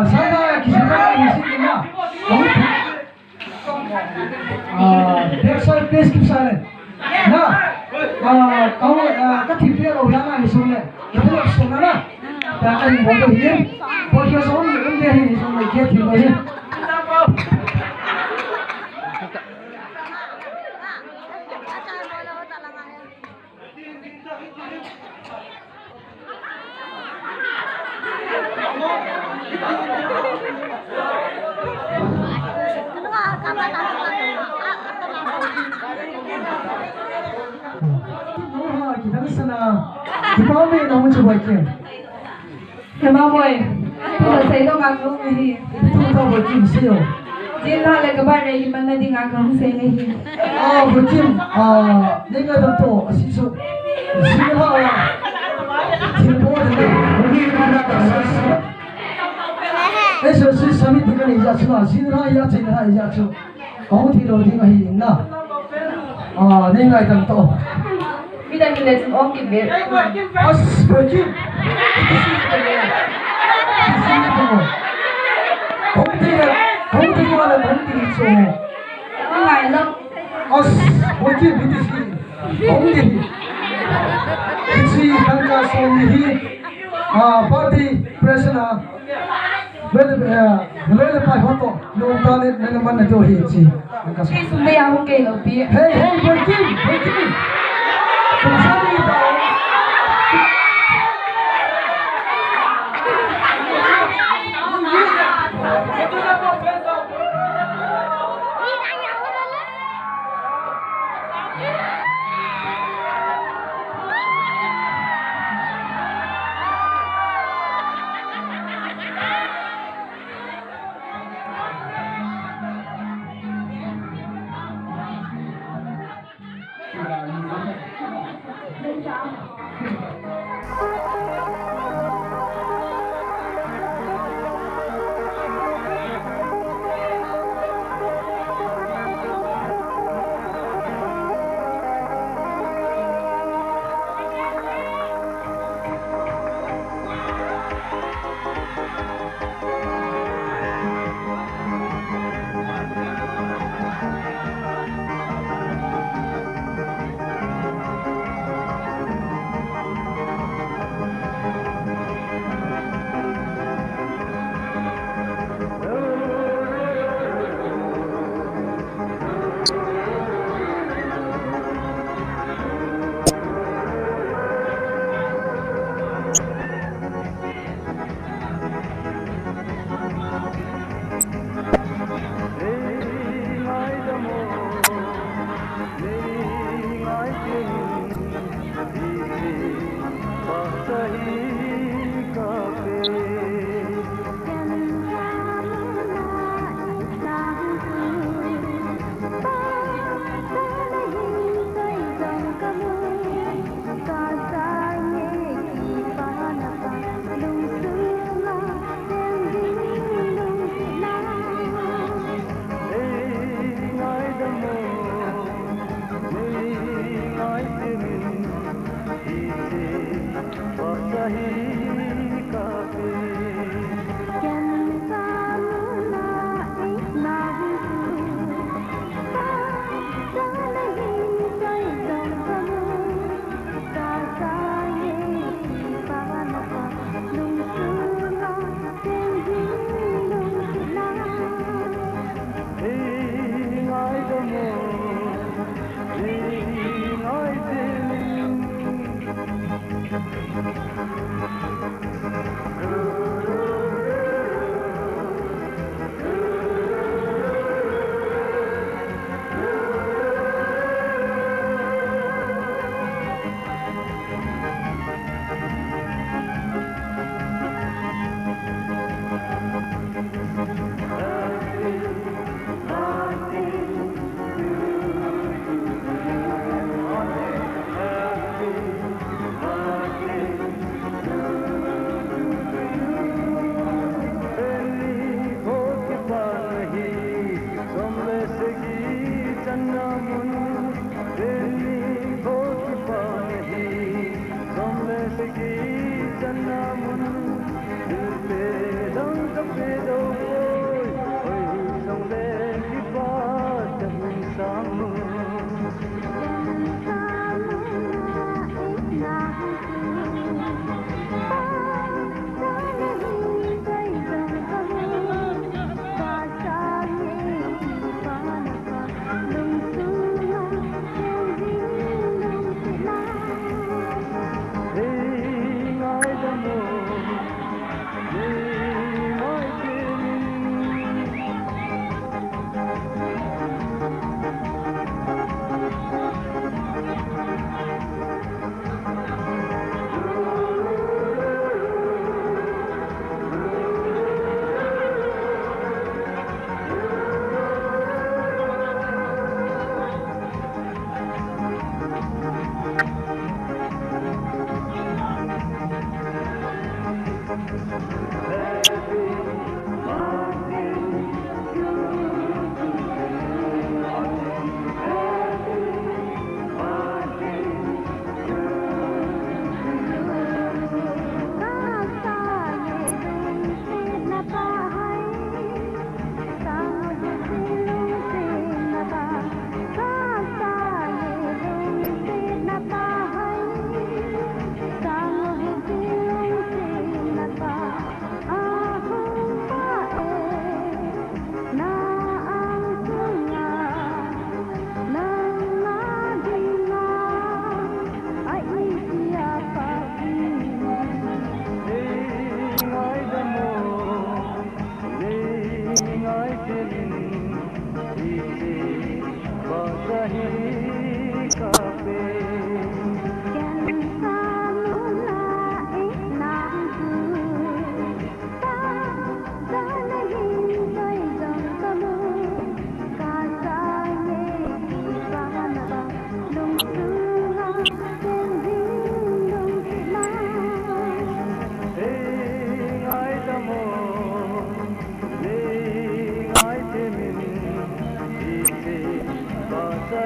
상당히 기술이 있으니까 백설 prescription na kau kathipia lo lama ni somle yelo somana ta kan bodo hi ko hi som umde hi somle ke thilo hi kita sana kita mau namun coba ke Hema boy, kita saya tu ngagum ni. itu tahu bocim sih Jila le kabar ni mana di ngagum saya ni. bocim nengai tentu asisu sila timbo eso si sami tinggal ija cuma sila ya cina ija cu kau tidak tinggal ini na nengai tentu Kita mila cuma orang kibir. bocim itu sih dia sini tu kau tidak mana berhenti so Mengai lo. bocim itu sih kau tidak isi tangga sohi party presena bel pai hoto nonton ni mana tu hici Kita sumber yang mungkin lebih. hey bocim Pensando então.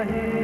रही